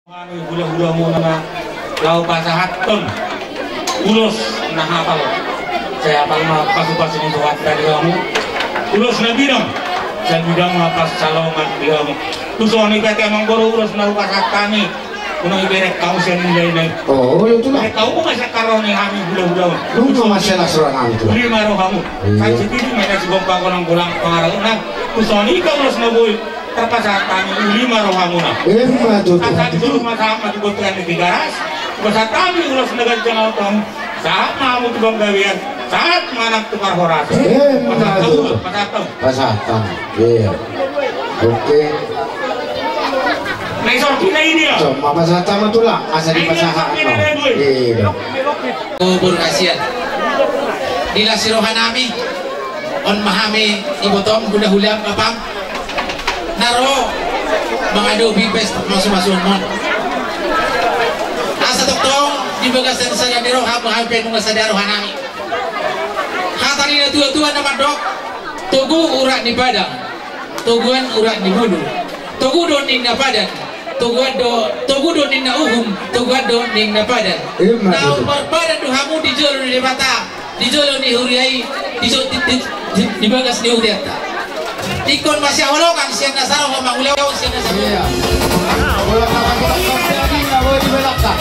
Gula-gula mo na lau pasahat ton ulos na hapal saya apal mapasupas ini tuhan dari kamu ulos na bidang saya bidang mapas salongan di kamu tuh ni kata emang baru ulos na pasahat kami unang iberek kamu saya nilai nilai oh itu lah kau pun masih karoni kami gula-gula lu masih nasron kami tuh lima roh kamu saya sendiri mereka si gompa kolang pulang pengarang nah tuh ni kau ulos na boy terpasahat kami lima roh kamu nah saat disuruh sama dibutuhkan di garas saat kami ulas negara jangan kamu saat mau tukang gawian saat mana tukar horas pasatan iya oke nah ini ya cuma pasatan betul lah asal di pasahan iya kubur kasihan dila sirohan nami on mahami ibu tom kuda hulam kapang naro mengadu bibes masuk-masuk mon asa toktong di bagas dan saya diro hampir nunggu sadaro hanami hatari na tua-tua nama dok tugu urat di padang tuguan urat di bulu tugu do ning na padan tugu do ning na uhum tuguan do ning na padan na umar padan do hamu di jolo di mata di jolo ni huriai di bagas ni udiata ikon masih awalokan siang nasaro sama ulew siang nasaro iya bola kakak ini nggak boleh dibelakkan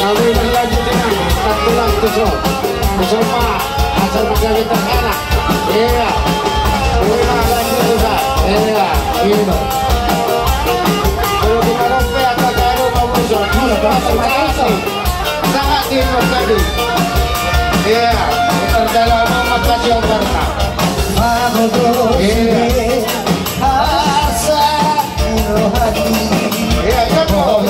kami berlanjutnya tak pulang tusuk bersama asal menjadi terkena iya pulang lanjut juga iya gitu kalau kita rompe atau baru kamu sangat timur tadi iya terdalam makasih yang karena iya asa hati iya jatuh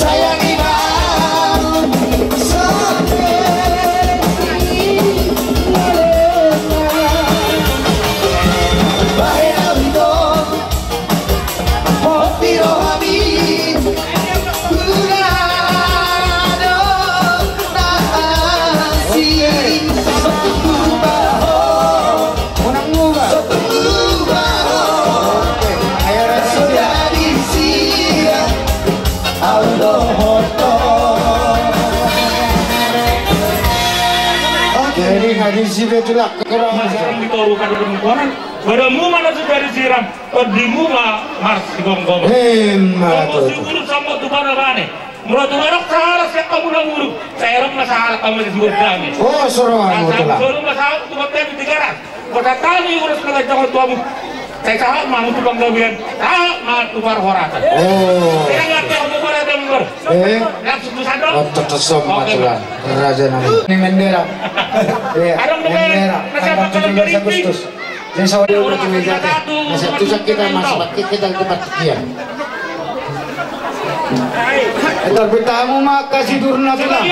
Sayangi ngaji sih dia tulak kurang masalah ditoru pada perempuan badamu mana sudah disiram kodimu mas digong-gong kamu sibuk sama tuh mana murah tuh barok salah saya kamu udah nguruk saya masalah kamu disebut kami oh suruh masalah tuh hotel di Tigaran kota tani urus dengan jangan tuamu saya salah mau tuh banggawian mau tuh horatan saya ngerti kamu pada dengar yang susah dong tetap masalah raja nama ini mendera mendera tanggal 17 Agustus jadi saudara udah meja masa tusak kita masalah kita tempat sekian bertamu mak kasih turun tulang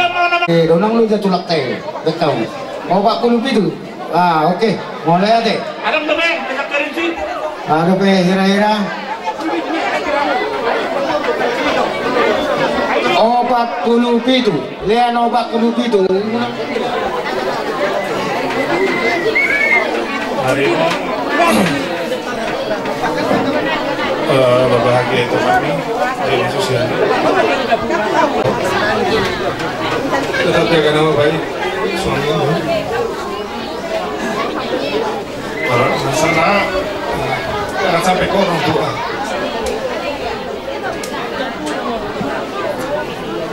donang lu jatuh tulak teh betul mau pak kulup itu oke mulai aja ada temen bisa kerinci ada pe hira-hira obat kulup itu lian obat kulup itu hari berbahagia itu kami dari sosial tetap jaga nama baik suami kalau masalah jangan sampai ke orang tua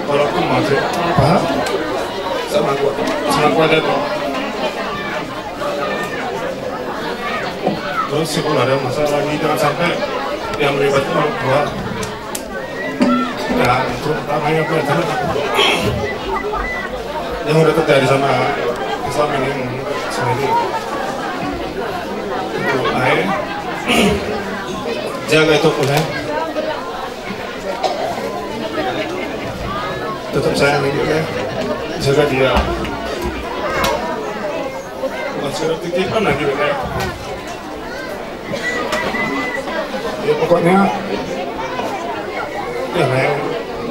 walaupun masih paham sama gua ada tuh terus sih kalau ada masalah lagi jangan sampai yang melibatkan orang tua ya itu namanya kelihatan yang udah terjadi sama Islam ini sendiri itu air jaga itu pula tetap sayang juga jaga dia bukan secara titipan lagi ya pokoknya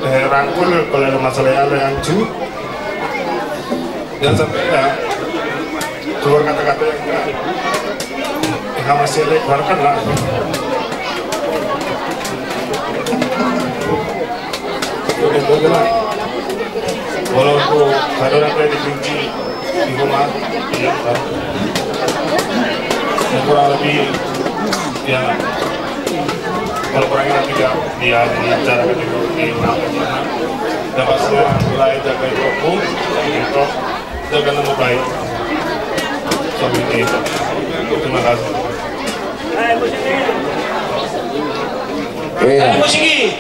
ya rangkul kalau ada masalah yang cu jangan sampai ya keluar kata-kata yang masih keluarkan lah udah lah walaupun kalau ada yang dikunci di rumah ya kurang lebih ya kalau kurangnya nanti dia bicarakan di mana dapat mulai jaga itu itu jaga nama baik suami itu terima kasih musiki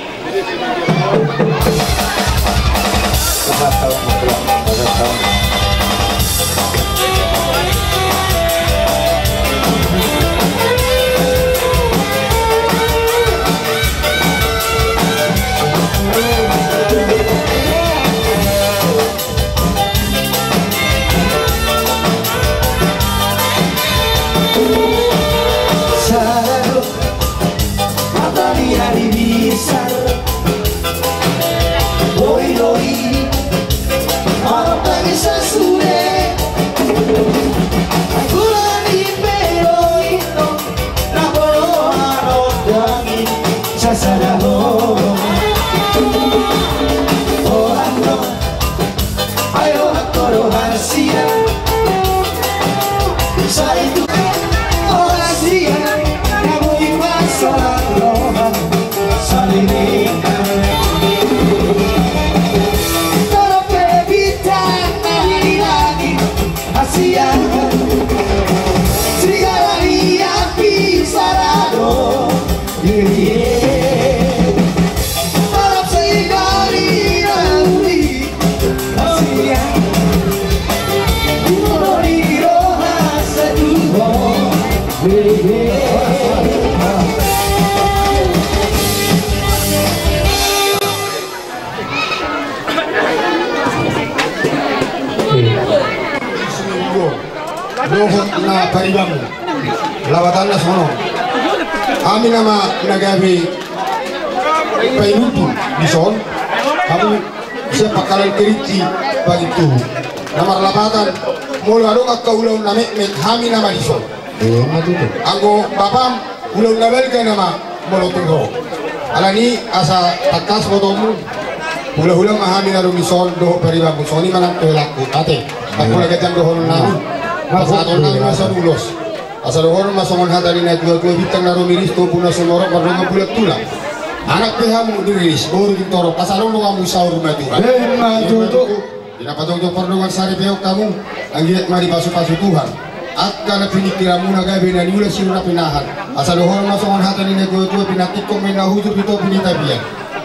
Dohot na paribang lawatan na sono. Amin nama nagabi painutu bison. Kami siya pakalan keriti bagi tu. Namar lawatan mulu aduk kaulau namek kami nama bison. Anggo bapam ulau nabel ke nama mulu tunggu. Alani asa takas bodomu. Hula-hula mahami na bison dohot paribang bison ni mana telaku ate. Aku lagi jam dohot nami. Pasaton nang masa ulos. Asal orang masongan hatari na dua bintang naro miris to puna semorok berdua bulat tulang. Anak pehamu diris baru ditoro asal lu kamu sahur na Tuhan. Tidak patong perdongan sari peok kamu anggiat mari pasu-pasu Tuhan. Akan pinikiramu naga bena niula siruna pinahan. Asal orang masongan hatari na dua pinatikong menahujur itu pinitabian.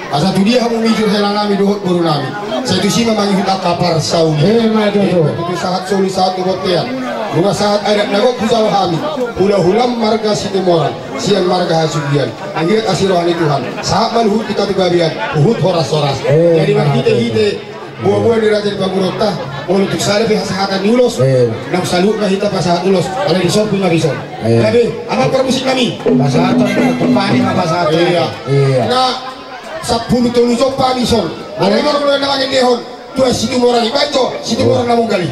Asal tu dia kamu mikir helang nami dohot baru nami. Saya tu sih memang kita kapar sauni. Itu saat soli saat dohotian. Bunga saat adat nagok kusal kami. Hula-hulam marga Situmorang, siang marga Hasudian. Anggiat asirohani Tuhan. Saat malhut kita tugabian, uhut horas-horas. Jadi marhite-hite, buah-buah di raja di Pagurota. Untuk saya lebih sahatan ulos. Nang salut na hita pasahat ulos. Kalau disor punya disor. Tapi apa permusik kami? Pasahatan, tumpani na pasahatan. Iya. Nah, 10 tahun itu pamisol. Ada yang orang namanya Nehon. Tuh Situmorang ibaco, Situmorang namun kali.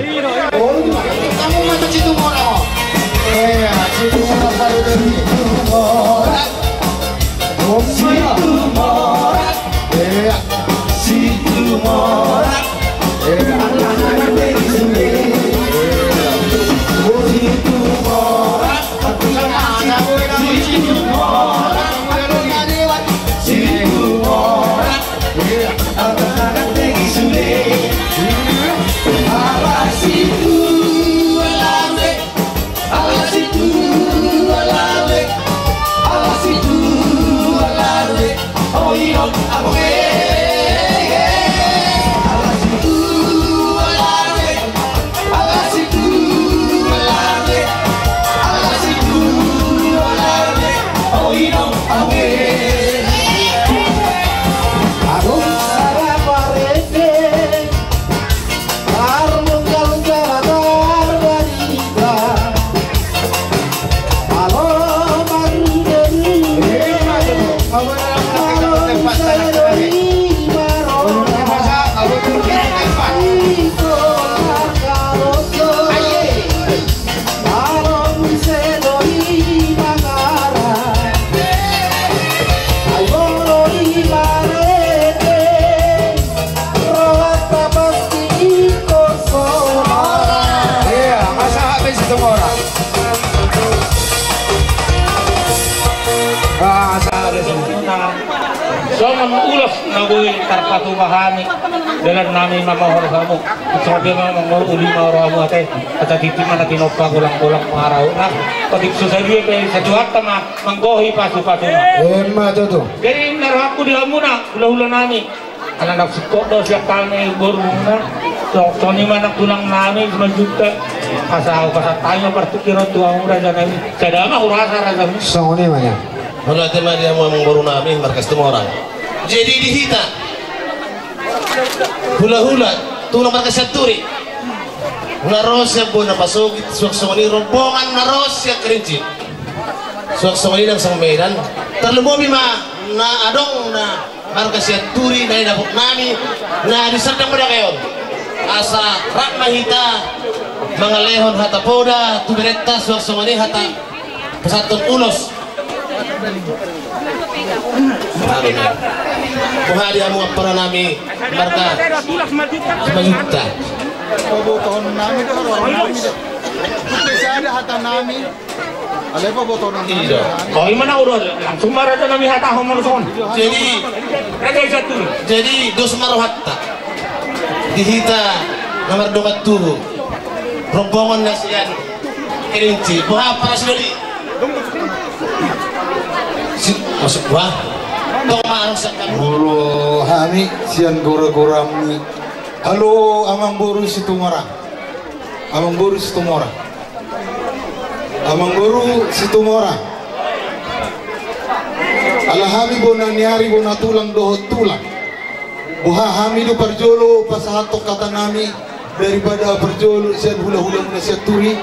Kamu macam Situmorang. Iya, Situmorang baru dari Situmorang. Situmorang. Iya, Situmorang. Anak-anak dari sini. Situmorang. Anak-anak dari Situmorang. Situmorang. Anak-anak dari sini. Alas itu alame, alas itu alame, alas itu alame. Oh iya, abe. Alas itu alame, alas itu alame, alas itu alame. Oh iya, abe. Soalnya ulas nagui tarpatu bahani dengan nami mamahor kamu. Sabi mamahor uli mahor kamu ate at titima na tinopa gulang-gulang maraw na pati susadiyo kay sa duhat tama manggohi pasu-pasu na. Tuh. Jadi naruh aku di kamu na hula-hula nami. Anak suko do siya kami buruna. So ni manak tulang nami majuta kasaw kasatayo partikiro tuang raja nami. Kadama urasa raja nami. So ni mana? Wala tema dia mau baru nami markas Tumorang. Jadi dihita hula-hula tulang markas Turi. Narosya po napasok suaksawani rombongan narosya kerinci. Suaksawani ng sang Medan. Terlumomi na adong na markas Turi na inabok nami na diserdang pada kayon. Asa rak mahita mga lehon hata poda tubereta suaksawani hata pesatun ulos. Buhari ang mga para namin marka sejuta. Bobotohan namin ada hata namin. Alay pa botohan namin. Kau mana urut? Langsung marah dan kami hata homor son. Jadi dos marohatta dihita nomor domat tubuh rombongan nasian kerinci buah para sendiri. Masuk buah tong sa Guru hani sian gura-gura mi. Halo amang buru Situmorang. Amang buru Situmorang. Amang buru Situmorang. Alahami bona niari bona tulang dohot tulang. Buha hami do perjolo pasahatok kata nami daripada perjolo sian hula-hula muna sian Turi.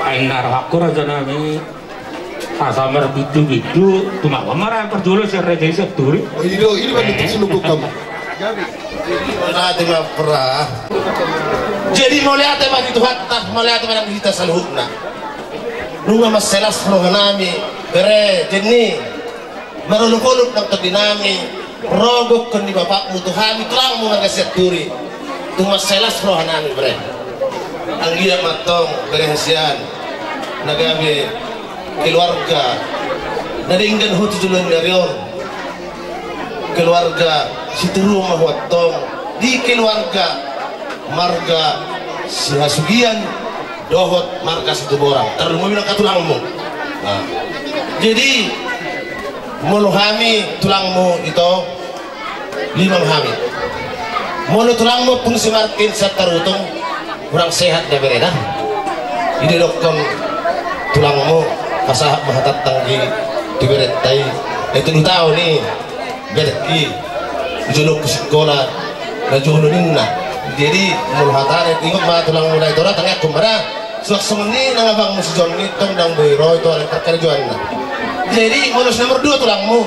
Ainar aku raja nami. Asamar bidu-bidu, cuma marah perjualan si Raja Turi. Ini bentuk selubuk kamu. Nanti mah perah. Jadi mau lihat apa itu hatta, mau lihat apa yang kita saluhna. Nunga maselas nunga nami, bere jeni, maruluk-uluk ng tadinami, rogok kan di bapakmu Tuhan, tulang mo ng Turi. Tung maselas nunga nami bere. anggia matong berhasian nagabe keluarga naringgan hutu julun darion keluarga situ rumah watong di keluarga marga sihasugian dohot marga situ borang terlalu mau bilang katulangmu. Nah, jadi moluhami tulangmu itu 5 hami molu tulangmu pun simarkin satarutung kurang sehat ya bereda ini dokter tulangmu pasah mahatat tanggi di beretai itu lu tahu nih bereki juluk ke sekolah na juluninna jadi mulhatane ingat mah tulang mulai itu tangnya kumara suaksoni nang abang musjon ni tong dang beiro itu ada kerjaan. Jadi bonus nomor 2 tulangmu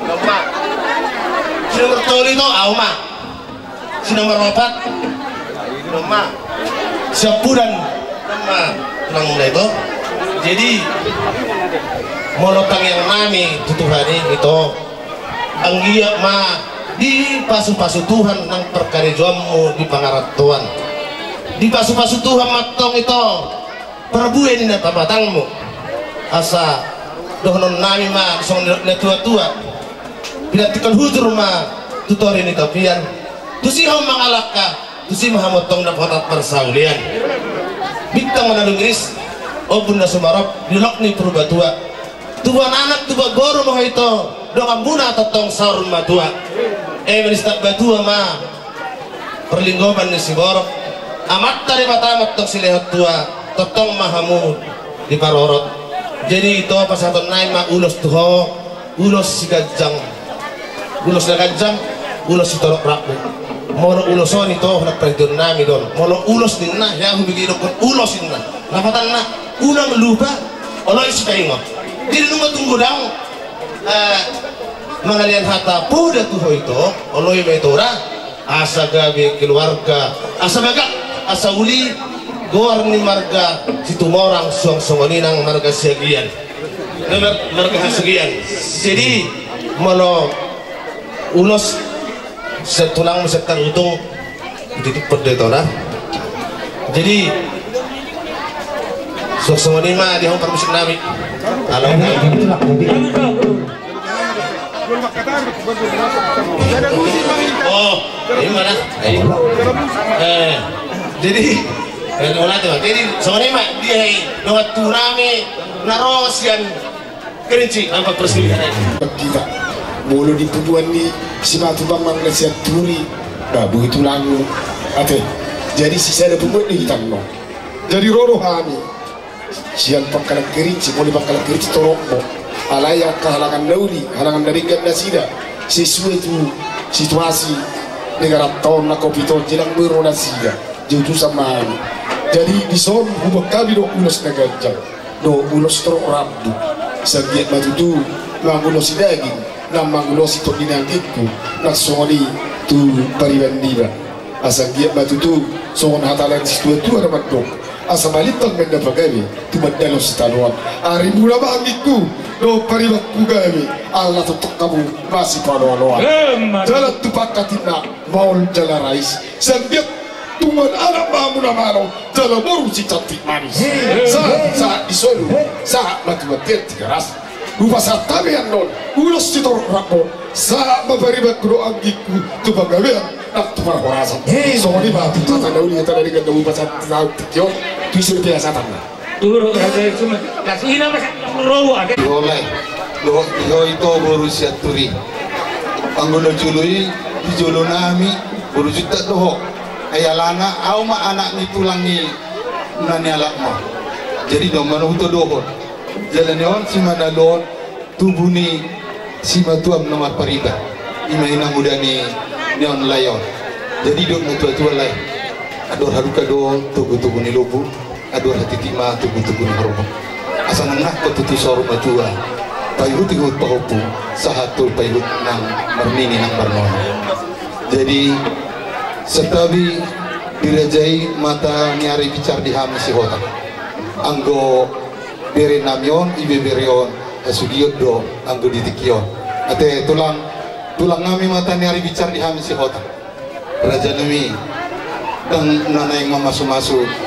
nomor nomor 3 itu auma si nomor 4 nomor sebulan nama tulang mulai itu jadi molotang yang nami tutuhani itu anggiak mah di pasu-pasu Tuhan nang perkara jomu di pangarat Tuhan di pasu-pasu Tuhan matong itu perbuin ini tabatangmu asa dohnon nami mah song le tua-tua bila tikan hujur mah tutor ini tapian tusi hom mangalaka tusi mahamotong na potat persaulian bintang manadung Inggris o bunda sumarap dilok ni perbatua tuan anak tuba goro mah itu doang buna totong sarun matua menistak batua mah perlinggoban ni si borok amat tari matamat tong silehat tua totong mahamud di parorot jadi itu apa satu naik mah ulos tuho ulos si gajang ulos na gajang ulos si torok rapu moro uloson itu nak perhitungan nami don moro ulos din na ya hubigi dokon ulos din na napatan na unang lupa oloy si kaingo diri nunga tunggu dang mengalian hata puda tuho itu oloy may tora asa gabi keluarga asa bagak asa uli gor ni marga situ morang suang songoninang marga segian marga segian jadi mono ulos setulang setan utung itu perdetona jadi suang songonin mah di hong permusik nami kalau oh ini mana jadi jadi soalnya mak dia lewat turame naros yang kerinci nampak perselingkuhan kita mulu di tubuhan di simatu bang Malaysia turi babu itu lagu ate jadi sisa ada pembuat di kita no jadi roro kami siang pangkalan kerinci boleh pangkalan kerinci torokbo alaya kehalangan dauli halangan dari ganda sida sesuai itu situasi negara tahun na kopi tahun jelang berona sida jauh sama ini jadi di son hubak kami do ulos na gajang do ulos toro rabdu sagiat batu tu mangulos daging na mangulos itu dinangkitku nak songoni tu paribandiba asagiat batu tu songon hatalan situa tu ada madok asa malitang benda pagawi tu madalos tanuan ari mula bangikku do paribatku gawi Allah tutuk kamu masih panoan jalan tu pakatina maul jalan rais sagiat tuman anak mamuna mano jalan baru si cantik manis saat disolu saat mati-mati tigaras lupa saat tabian non ulos si torok rapo saat mabaribat kudo anggiku tu pagawian nak tu para horasa soalnya bapak tata dauli yang tadi kan dauli pasal tahu tikion tu isu biasa tanah turun ada cuma kasih nama rowa ada oleh lo itu berusia turi anggono jului di julunami berusia doho ayalana auma anak ni tulangi nani alakma jadi nomor itu dohon jalan yon si madalon tubuni si matuam nomor pariba imaina muda ni neon layon jadi dok mutua-tua lain ador haruka do tugu-tugu ni lobu ador hati tima tugu-tugu ni haruka asal nak ketutu sorum matua payut ikut pahopu sahatul payut nang marnini nang barnon jadi setabi dirajai mata nyari bicar di hami si hota anggo bere namion ibe bereon asudiot do anggo ditikion ate tulang kami mata nyari bicar di hami si hota raja nami dan nana yang masuk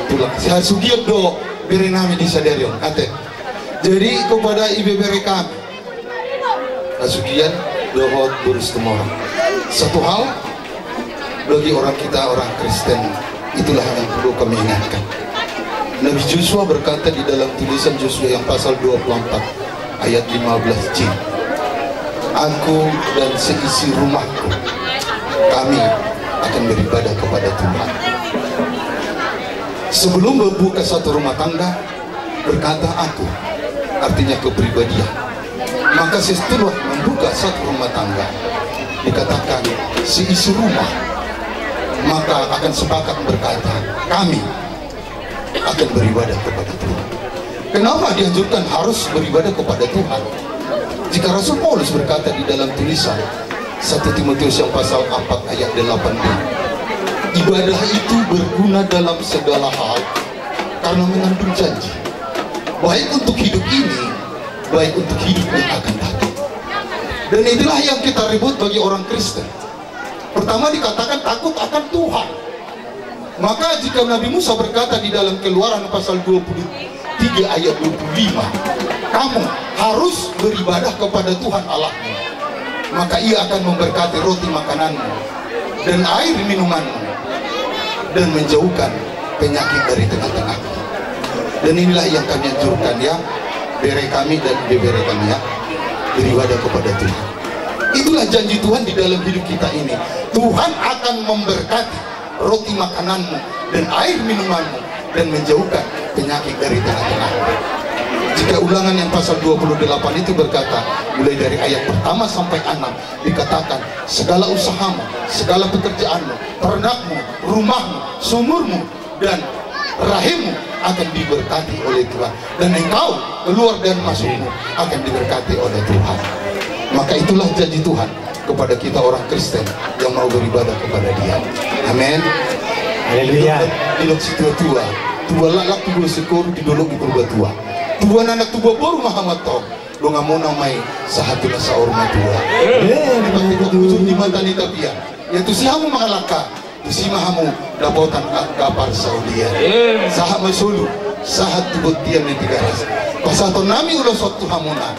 tulang saya sugiat do beri nami di sadarion ate jadi kepada ibu beri kami kasugian dohot burus temorang satu hal bagi orang kita orang Kristen itulah yang perlu kami ingatkan. Nabi Joshua berkata di dalam tulisan Joshua yang pasal 24 ayat 15c, aku dan seisi rumahku kami akan beribadah kepada Tuhan. Sebelum membuka satu rumah tangga berkata aku, artinya kepribadian. Maka setelah membuka satu rumah tangga dikatakan seisi rumah, maka akan sepakat berkata kami akan beribadah kepada Tuhan. Kenapa dianjurkan harus beribadah kepada Tuhan? Jika Rasul Paulus berkata di dalam tulisan 1 Timotius yang pasal 4 ayat 8, ibadah itu berguna dalam segala hal karena mengandung janji, baik untuk hidup ini, baik untuk hidup yang akan datang. Dan itulah yang kita ribut bagi orang Kristen. Pertama dikatakan takut akan Tuhan. Maka jika Nabi Musa berkata di dalam Keluaran pasal 23 ayat 25, kamu harus beribadah kepada Tuhan Allahmu, maka ia akan memberkati roti makananmu dan air minumanmu dan menjauhkan penyakit dari tengah-tengahmu. Dan inilah yang kami anjurkan ya, bere kami dan bere kami ya, beribadah kepada Tuhan. Itulah janji Tuhan di dalam hidup kita ini. Tuhan akan memberkati roti makananmu dan air minumanmu dan menjauhkan penyakit dari tengah-tengahmu. Jika Ulangan yang pasal 28 itu berkata mulai dari ayat pertama sampai 6 dikatakan segala usahamu, segala pekerjaanmu, ternakmu, rumahmu, sumurmu dan rahimmu akan diberkati oleh Tuhan, dan engkau keluar dan masukmu akan diberkati oleh Tuhan. Maka itulah janji Tuhan kepada kita orang Kristen yang mau beribadah kepada Dia. Amin. Haleluya. Dilok si tua-tua, tua lalak tu boleh sekor di dolok di kurba tua. Tua anak tu baru Muhammad tau. Lo nggak mau namai sahatu na saor matua. Dipakai ujung di mata ni tapia. Ya tu si hamu makalaka, tu si mahamu dapotan kapal Saudia. Sahat masulu, sahat tu buktian ni tiga ras. Pasato nami ulos waktu hamuna.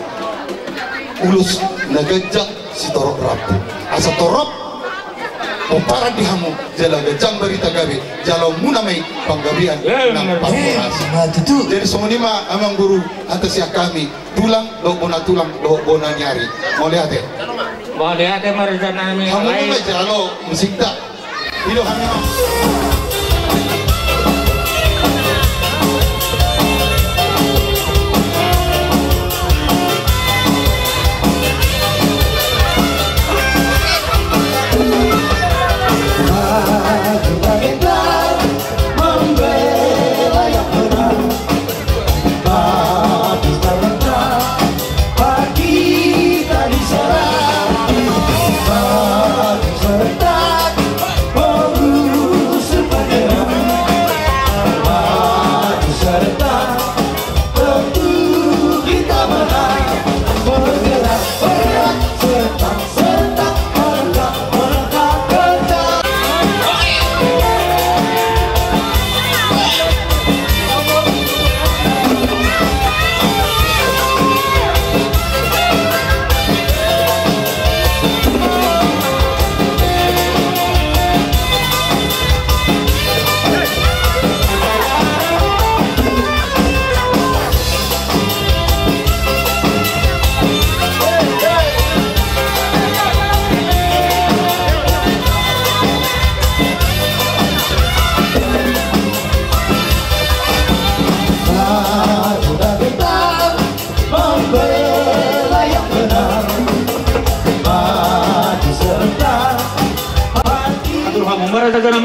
Ulus nagajak si torok rapu asa torok para dihamu jala gajang berita gabi jalo muna may panggabian ng pangurasa. Jadi semua ini mah amang guru atas ya kami tulang do bona nyari mau lihat ya marita nami kamu mah jalo musikta ilo kami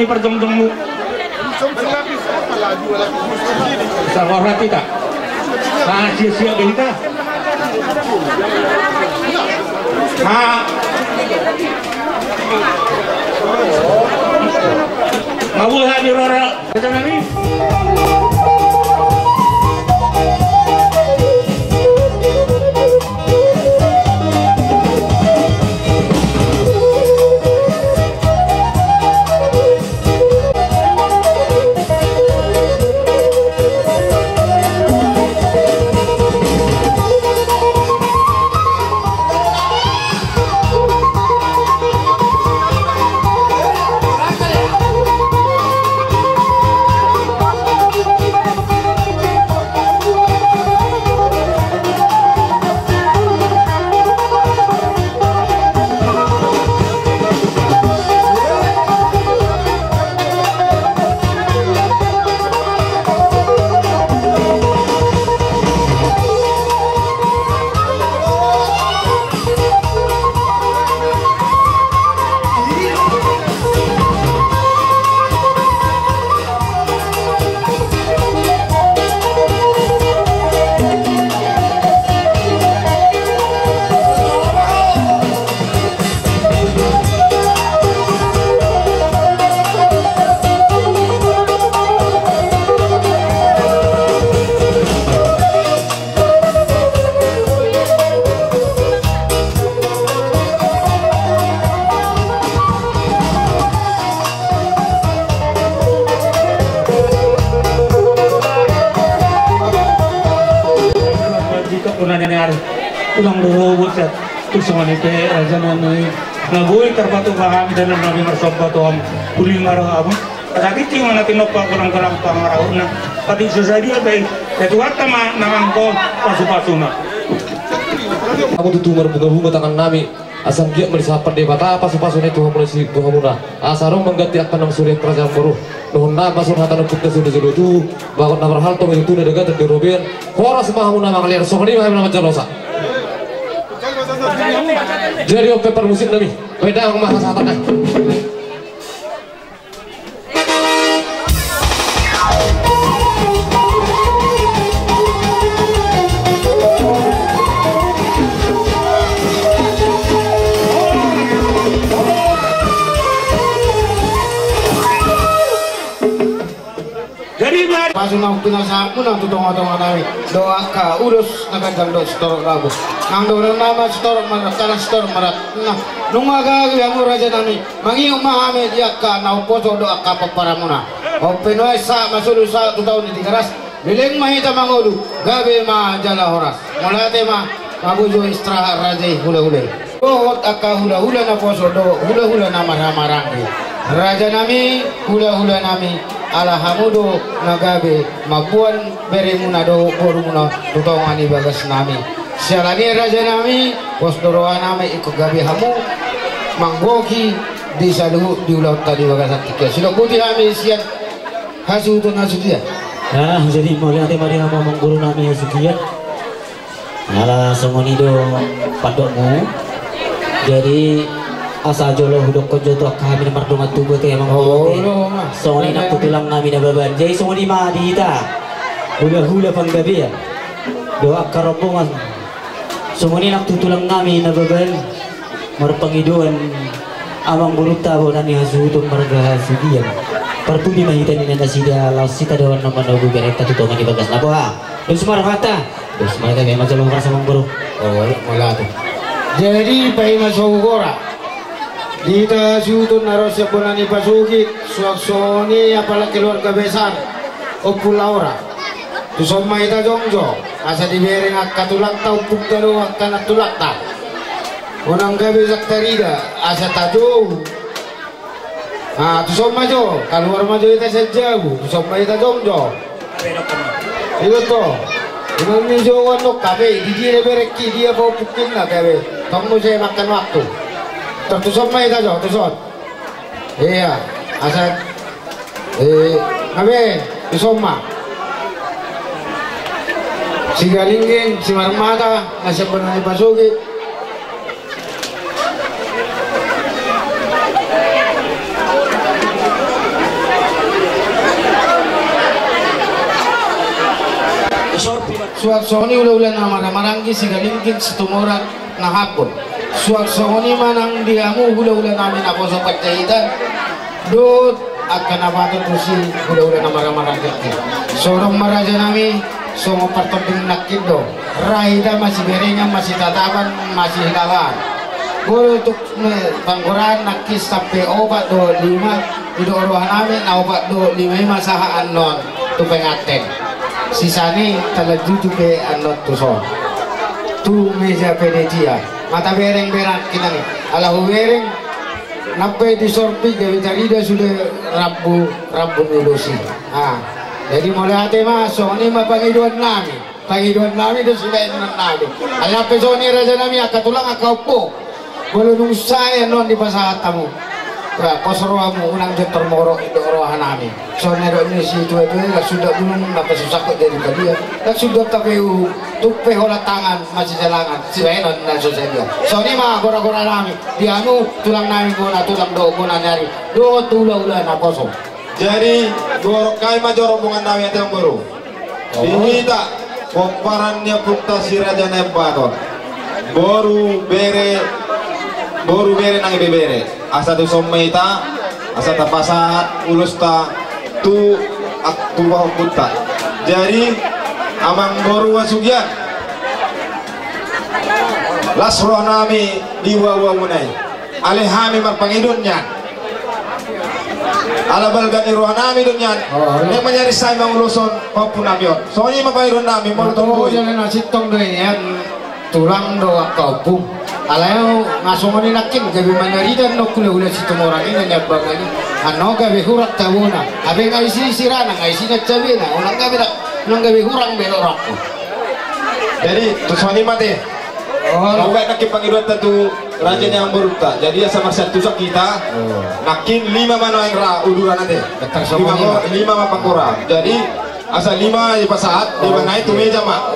perjong-jongmu sa hormat kita sia-sia kita mabuhay ni Rora kata nami tulang dulu buat tusungan itu aja nanti nagui terpatu kami dan nabi mersobat tuam kuling marah abang sakit cing mana tinok kurang-kurang pangarau na pati sesadia baik itu harta namangko pasu-pasuna aku tutumar bunga-bunga tangan nami asam dia melihat perdebatan pasu-pasuna itu mulai si Tuhan muna asarong mengganti akan nama surya kerajaan baru nuhun na pasun hatan untuk sudah itu bahkan nama hal tong itu udah dekat di Robin horas mahamuna mangaliar sokoni maham nama jalosa jadi paper musik nami beda ang mahasatan Pasunang pinasamu nang tutong-tutong namin doa ka urus nagandang do store lago nang do nama store marat kana store marat nah nung aga yang raja nami mangi umahame dia ka na uposo doa ka paparamuna o penoy sa masulu sa tutaw ni digaras biling mahita mangulu gabe ma jala horas mulate ma mabujo istra raja hula-hula doot aka hula-hula na poso do hula-hula na marang-marang raja nami hula-hula nami alhamudo nagabe mabuan bere munado boru muna tutong ani bagas nami sialani raja nami posdoroa nami ikut gabe hamu manggoki di salu di ulau tadi bagas tiga sudah putih nami sian hasu tu nasudia nah jadi mulai mari ngomong guru nami hasukian ala songoni do padokmu jadi asa jolo hudok kojo to kami nomor donga tubuh ke emang songoni nak tulang nami na baban jadi songoni ma dita hula-hula panggabi ya doa karombongan songoni nak tulang nami na baban marpangiduan amang buruta bo nani hasutong marga sudian parpudi mahita ni nanda sida lausita dawan naman na gubereta tutongan di bagas labo ha dos marfata dos marga memang jalong rasa mangburu mula tu jadi pai masogora dita sutun naros ya bonani pasuki suaksoni apalagi keluarga besar opulaura tu somma ita jongjo asa dibereng akatulak tau pugdaro akana tulak ta onang gabe zaktarida asa tajo tu somma jo keluar majo ita sejauh tu somma ita jongjo itu to dengan nijo wano kabe dijire bereki dia bawa pukin lah kabe kamu saya makan waktu tertusuk mai saja tusuk iya asal kabe tusoma si galingin si marmata nasa panay pasuki suaksoni ulah-ulah na marang-maranggi si galingin si tumuran na hapon suaksoni manang diamu ulah-ulah namin ako sa pagkahitan doon at kanabato to si ulah-ulah na marang-maranggi sorong maraja nami so mapartong nakido rahida masih beringan masih tatapan masih hilawan guru untuk pangkuran nakis sampai obat do 5 itu orang namin na obat do 5 masahaan non tu pengaten sisani talajuju pe anot tuson tu meja pedetia mata bereng berak kita nih alahu bereng nape di sorpi dari tarida sudah rabu nudosi jadi mulai hati masuk ini mah pangiduan nami itu sudah nami ala pesoni raja nami akatulang akaupo boleh nung saya non di pasar tamu kosroamu unang jetor moro itu rohan nami soalnya ini si itu sudah belum dapat susah kok dari dia sudah tapi tupe hola tangan masih jalangan si benon dan susah dia soalnya mah gora-gora nami dianu tulang nami guna tulang do guna nyari do tulang na kosong jadi gorok kai mah rombongan nami yang baru diminta komparannya pukta si raja nempaton boru bere nang bebere asa tu sommeita asa ta pasat ulus ta tu aktu wa putta jadi amang boru wasugian lasro nami diwa munai alehami marpangidunnya ala balgani rohanami dunyan yang menyari saya menguluson papun namion soalnya mapangidun nami mau tunggu jangan nasib tong deh ya tulang doa kaupung alayo ngasongoni nakin gabi manarida no kula situ orang ini nyabang ini ano gabi hurak tabuna abe ngaisi sirana ngaisi ngacabina ulang gabi hurang belok jadi tuswani mate kau gak nakin pangidot tu raja yang beruta jadi sama satu sak kita nakin 5 mana yang ra uduran nanti 5 mapakura jadi asal 5 di pasaat 5 naik tu meja mak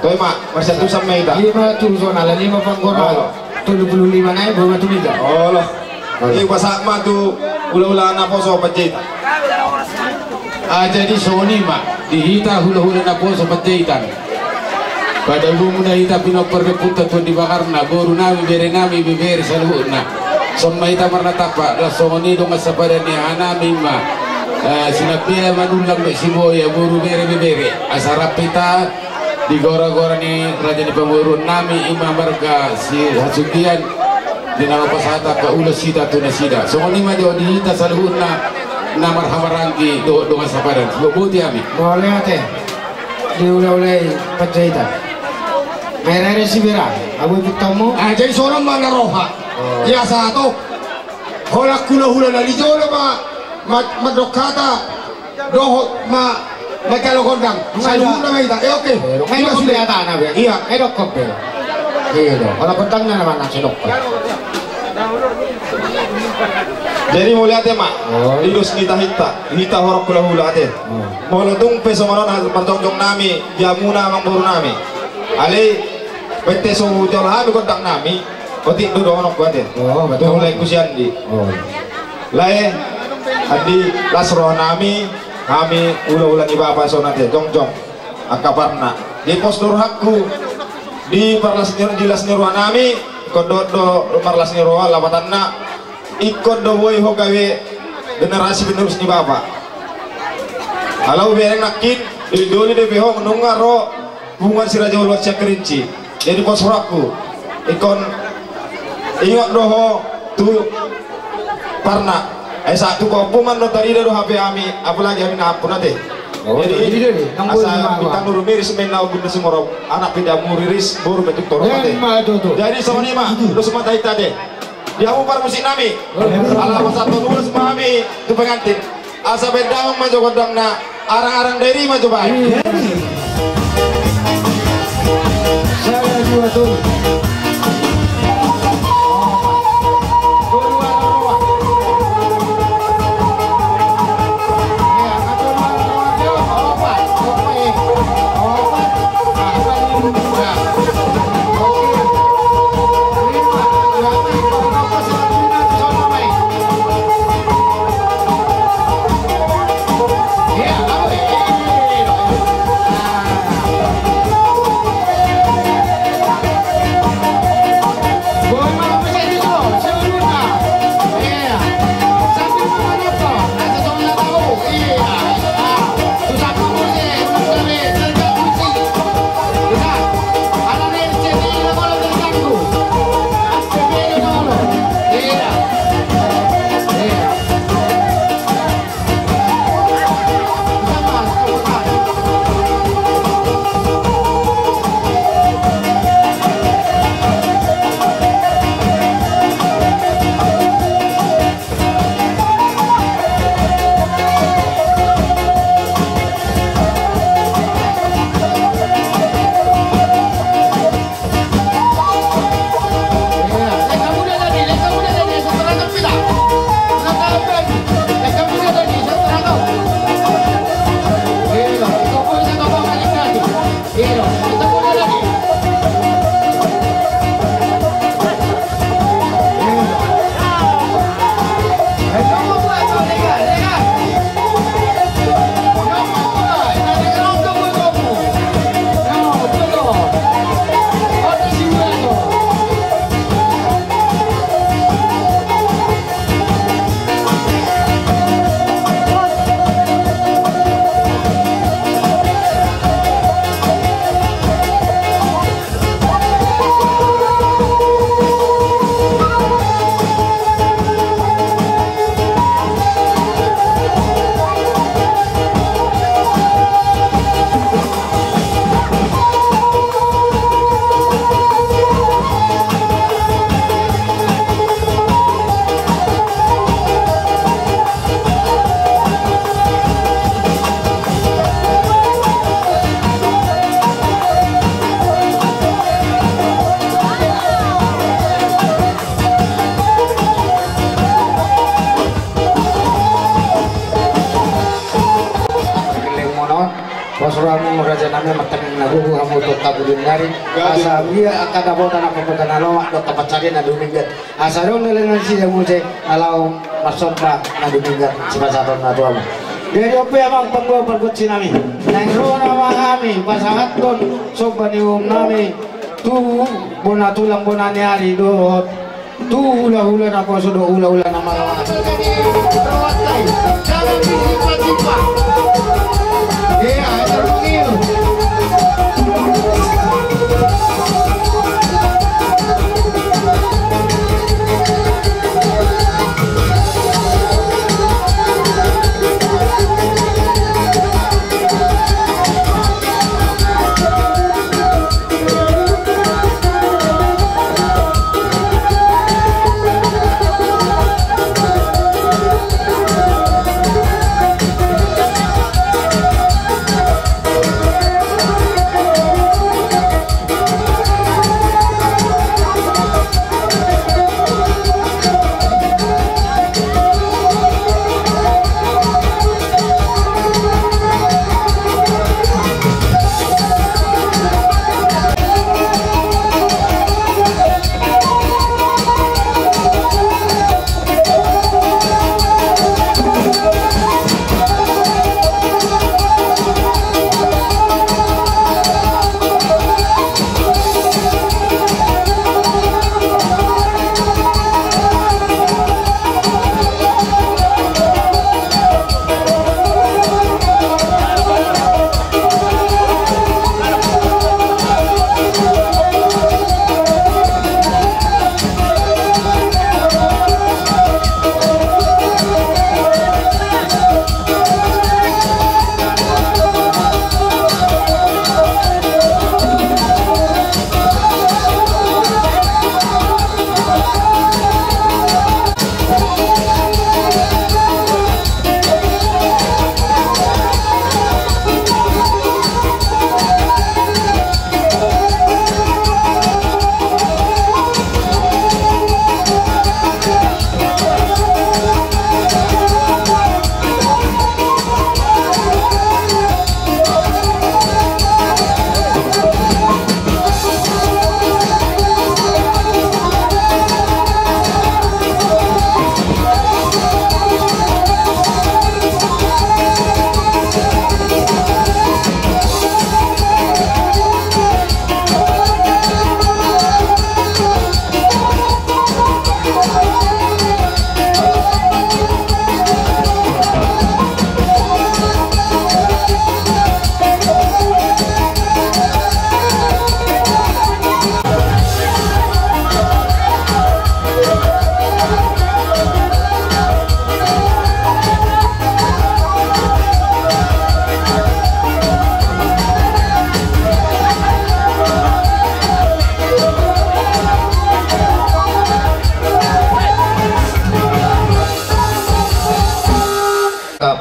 tuh mak masih satu sampai dah 5 turun ala 5 pangkora 75 naik bawa tu meja oh loh ini pasaat mak tu ula-ula anak poso pecit jadi soni mak dihita hula-hula na poso pecitan pada lumuna hita pinopar reputa tu di bakarna boru nami biberi saluhna somma hita marna tapa la soni dong asapada ni anami mak sinapia manulang be siboya boru biberi asarap pita di gora-gora ni raja di pemburu nami imam marga si hasukian di nama pasata ka ulas sida tu nasida soni ma jo di hita saluhna namar hamarangi do asapada bobuti ami boleh ate diulai pecita merere sibira abu pitamo jadi seorang mana roha ya satu holak kula hula lali jolo madokata doho makalo kondang saluhun na may ita oke ngayon sudah yata na ba iya edok kope iya do wala kondang na naman ang sinok jadi mau lihat ya mak idus kita hita horok kula hula ate mau tung peso manon pertonjong nami jamuna mamburu nami ale bete so jol ha ko tak nami oti do onok ate betul lay kusian di lay adi lasro nami kami ula-ula ni bapa so nate jong akabarna di pos durhakku di parlas jelas nirwa nami kodo parlas nirwa labatanna ikut do boy ho gawe generasi penerus ni bapa kalau bereng nakin di doli de beho menungaro bunga siraja ulwat kerinci jadi pos rakku ikon ingat doho tu parna satu kopuman no tadi do HP ami apalagi ami na apun ate jadi asa bintang nuru miris menau guna semoro anak pindah muriris buru betuk toro ate jadi soni mah lu semua tadi dia mau par musik nami ala satu dulu semua ami tu pengantin asa bedang maju kodang na arang-arang dari maju baik saya dua tuh suramu meraja nami matangin nagugu hamu to kabudin dari asa dia akada bota na pokota na loa do kapacari na dumingat asa dong nelengan si jamuje alau masomba na dumingat sipasaton na tuamu jadi ope amang panggo perbuci nami nang rona mahami pasangat kon soba nium nami tu bona tulang bona ni hari do tu hula na poso do hula na malawa rotai jangan disipa-sipa. Yeah, I don't know.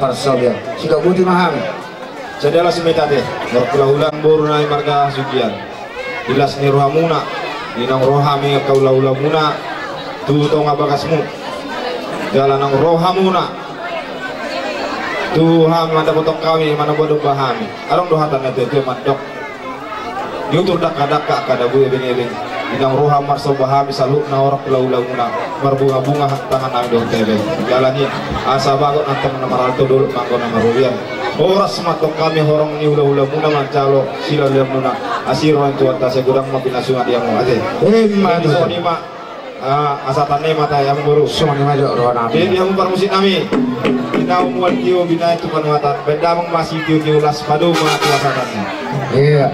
Parsolia sudah budi maham Jadilah semitade berkulahulan borunai marga sugian ilas ni rohamuna inang rohami kaulaulamuna tu tonga bakasmu jalanang rohamuna Tuhan mana potong kami mana bodoh bahami arong dohatan itu mandok diutur dak-dak kada buye beng-beng inang roham marso bahami saluk na orang pulau-pulau berbunga-bunga tangan nami doh tebe jalani asa bagot antang nama alto dulu mangko nama rubian oras matok kami horong ni ulah-ulah muna mancalo sila liam muna asiro yang tuan tasya gudang mapinasungan dia mau aja so nima asatane mata yang buru so nima jo roh nabi jadi yang permusit nami kita umuan kiyo bina itu panuatan bedamang masih kiyo las padu ma tuasatannya iya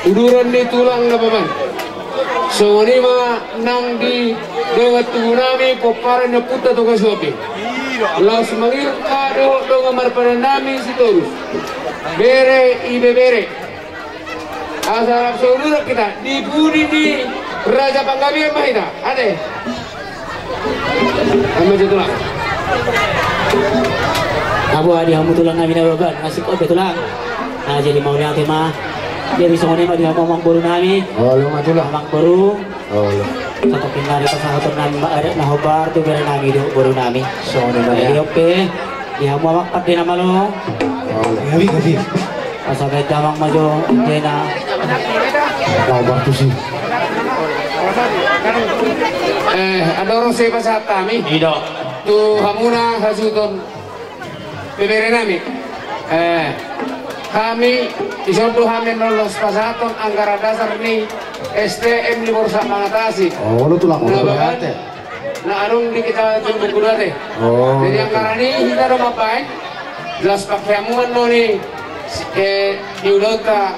uduran ni tulang na paman so ni ma nang di dengan tunami koparan na puta to kasobi laos mangir kado do ngamar nami sitorus bere ibe bere asal saudara kita di budi di Raja Panggabian mahita ade ama tulang Abu adi hamu tulang nami na baban ngasih kobe tulang Nah, jadi mau lihat mah jadi semua mah dia ngomong baru nami. Oh, lu matulah. Ngomong baru. Oh, lu. Satu pinari pasahatur nami ada nah hobar tuh gara nami do baru nami. Semua mah Jadi ya. oke. Ya mau makat di nama lo. Oh, lu. Gabi. Asa kayak jamang maju dena. Mau bantu sih. Ada orang saya pasal kami. Tidak. Tu hamuna hasuton bebere nami. Kami isodo kami lolos pasaton anggaran dasar ni STM di Borsa mengatasi. Oh, lu tulang Nah, udah bahkan, ya. nah arung di kita tunggu kuda teh. Oh. Jadi anggaran ini kita rumah pakai jelas pakai amuan no nih di udota.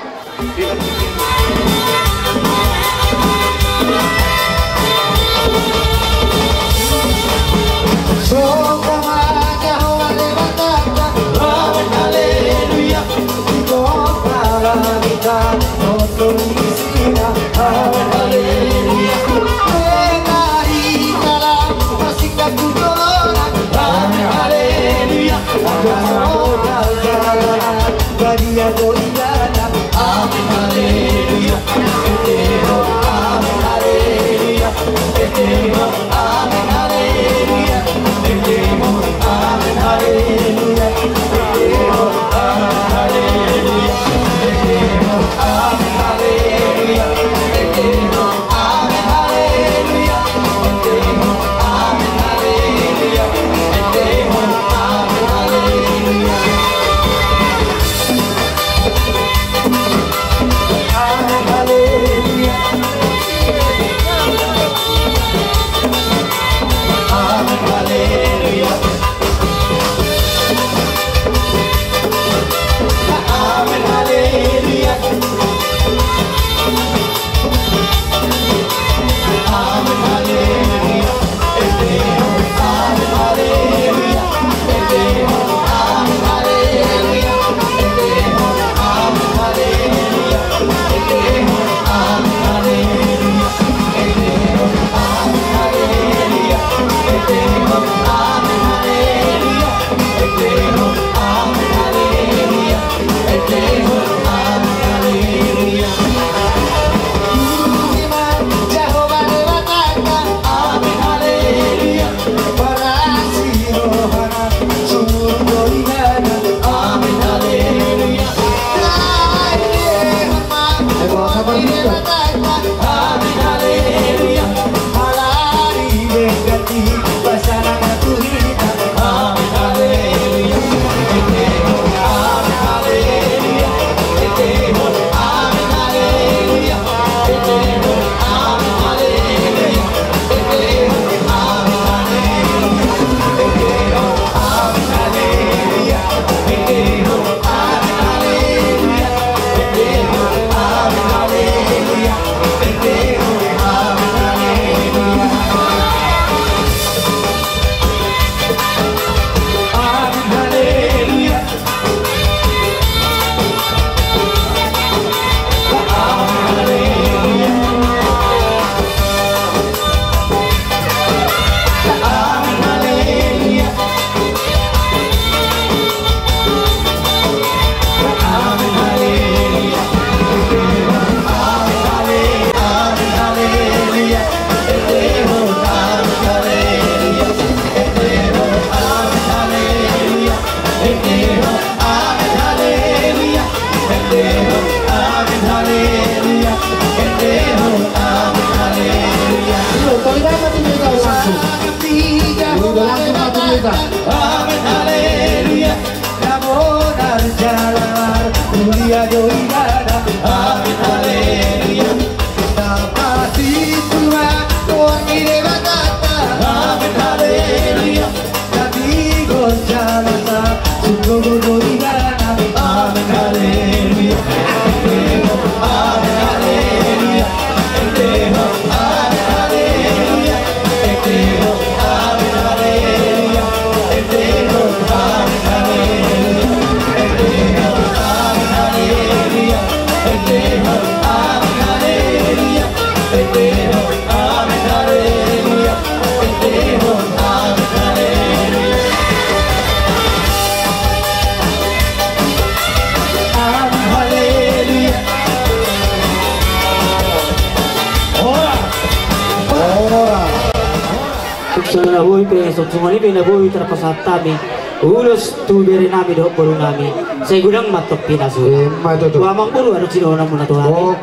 nabuhi peso sumani pinabuhi terpesatami ulos tu beri nami do buru nami saya gudang matok pinasu amang buru anu sidohonan mo na to Oh,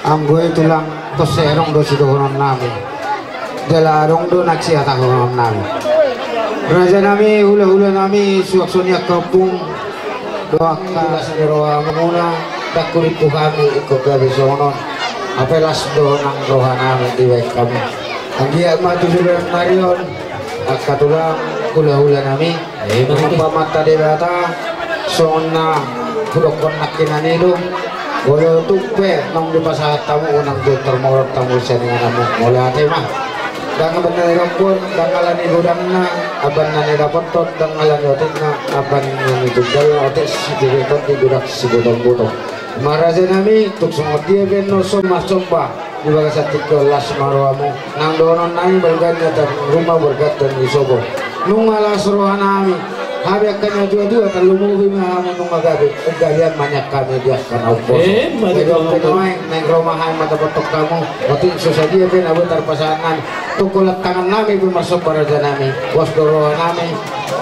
anggoy tulang toserong do sidohonan nami dalarong do nagsiyatahonan nami raja nami hula-hula nami suak-sunya kampung doa ka sanirawa muna dakulit ko kami ikut gabi sonon apelas do nang roha nami diwek kami ang giyak matusulan nariyon at katulang hula-hula nami mga pamata di bata soon na hulokon na kinanilo wala tupe nang di pasahat tamu unang doktor morot tamu siya nga namo mula ate ma dang aban na nilokon dang alan ni gudang na aban na nilapontot dang alan ni otit na aban na nitugdal na otis si direktor di gudak si gudang-gudang maraja nami tuksungot dia beno somba di baga sa tikko las maruamu nang donon nami berganya dan rumah bergat dan isobo nung alas rohan nami hari akan dua-dua terlalu mahamu nung agabi galian banyak kami dia karena upos jadi pemain neng rumah hai mata betok kamu waktu susah dia ben abu terpasangan tukulat tangan nami masuk baraja nami was dorohan nami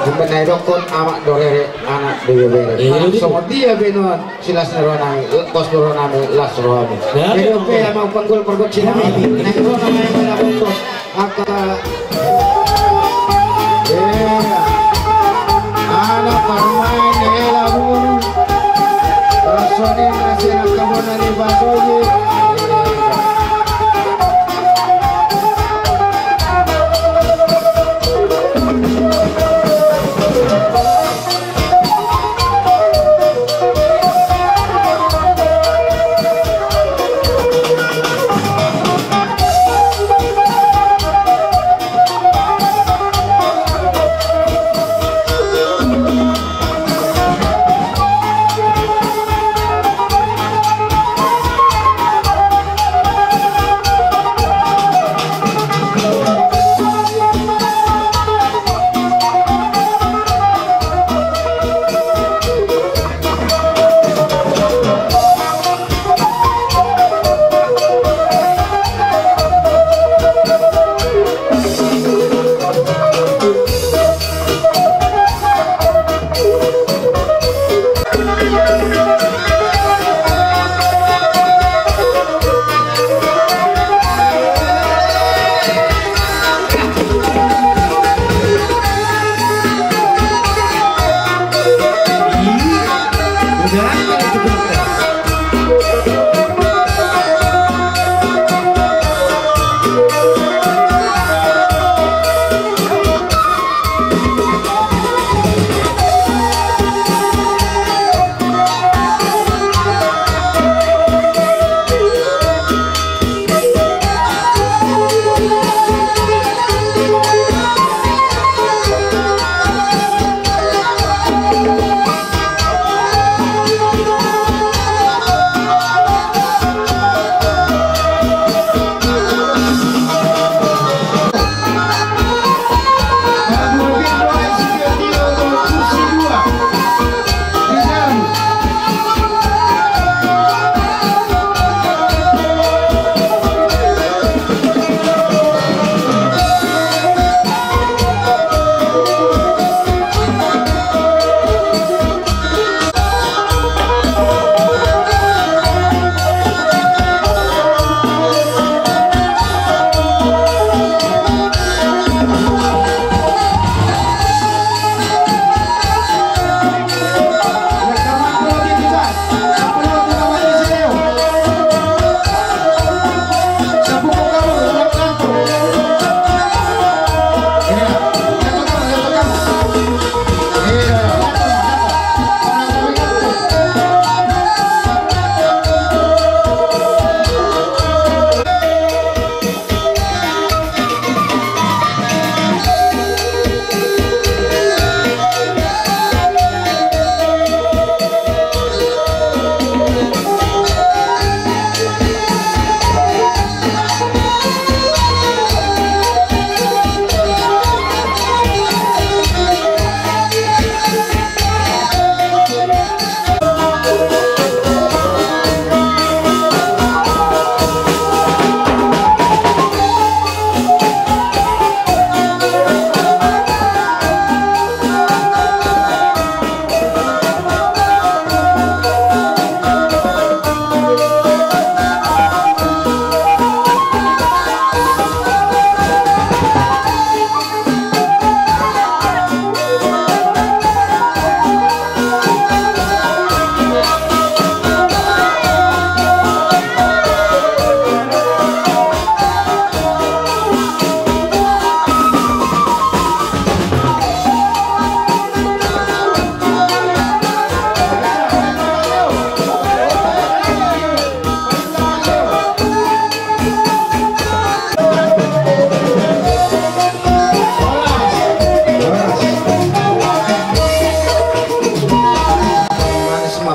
Benai dokon amak dorere anak dewe bere. Semua dia benuan silas neroan nami, kos dorohan nami las rohan nami. Jadi oke mau panggul pergot sini. Neng rohan nami mana bontos aka. Anak permain lagu. Rasoni nasi nak kabonan di basoji.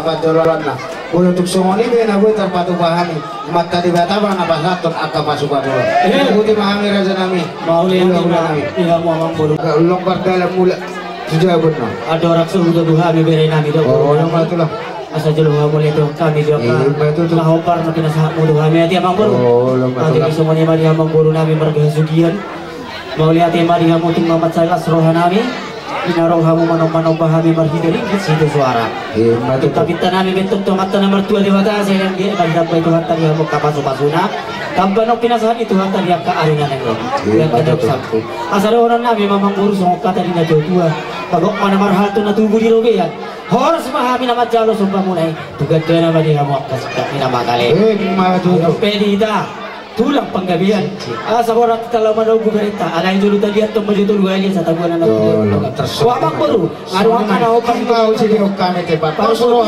panjololan lah. Untuk sungoni bena gue terpatu pahami. Mata di bata bang apa satu akal pasukan dulu. Ikuti pahami raja nami. Mau lihat nami. Iya mau mampu. Longgar dalam mula. Sudah benar. Ada orang sudah dua kami beri nami dok. Oh, yang itulah. Asal jelo mulai dok kami dok. Nah hopar nanti nasihat mudah kami hati abang buru. Nanti semuanya mari abang buru nami bergasugian. Mau lihat mari kamu tung mamat salas rohan nami. Inaroh kamu manom bahami berhidari situ suara. Tapi tanami bentuk tomat tanam mertua di mata saya yang dia pada apa itu hantar yang muka pasuna. Kampanok pinasahan itu hantar yang ke arena nengok. Yang kedok sabtu. Asal orang nami memang guru songok kata di najau tua. Pagok mana marhal tu natubu di robean. Horas mahami nama jalo sumpah mulai. Tugas dia nama dia kamu kasih nama kali. Pedida. Tulang penggabian. Asa orang kalau menunggu berita. Anak itu tadi atau begitu dua aja satu bulan anak. Wabak baru. Ngaruh akan opan Tahu sini kami tepat. Tahu suruh.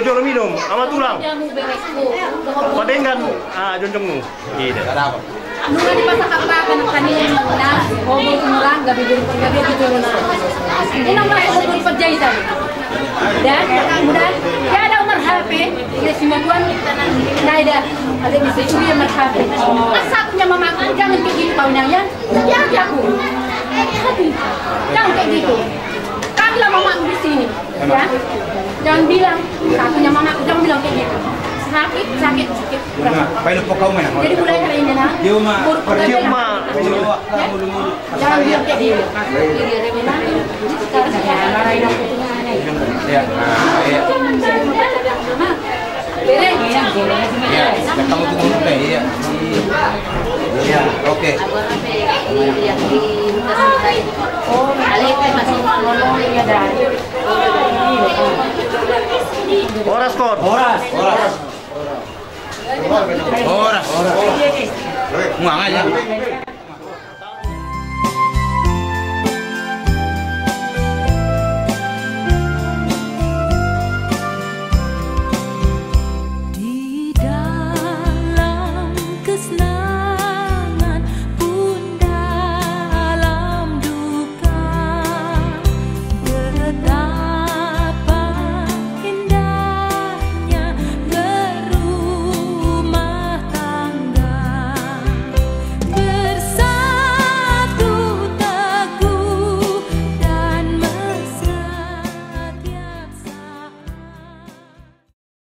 Jolo minum, sama tulang. Padengan, jonjongmu. Gitu. Ada apa? Nuna di pasang apa kanina na hobo kumurang gabi gitu na. Unang mereka hobo perjaitan. Dan kemudian ya ada Umar Hafi, ya si Maguan Naida, ada di situ dia Umar Hafi. Asapnya mama jangan kayak gitu tahunnya ya. Hati aku. Hati. Jangan kayak gitu. Kamilah mama di sini, ya. Jangan bilang, akunya mama jangan bilang kayak gitu. Sakit. Pilot po kau mana? Jadi mulai hari ini nah. Jangan bilang kayak gitu. Sekarang saya marahin aku tunangannya. Ya. Bere. Ya. Kamu tunggu dulu ya. Ya. Oke. Oh, alik masih ngomong ya dari. Horas kor. Horas. Muang aja.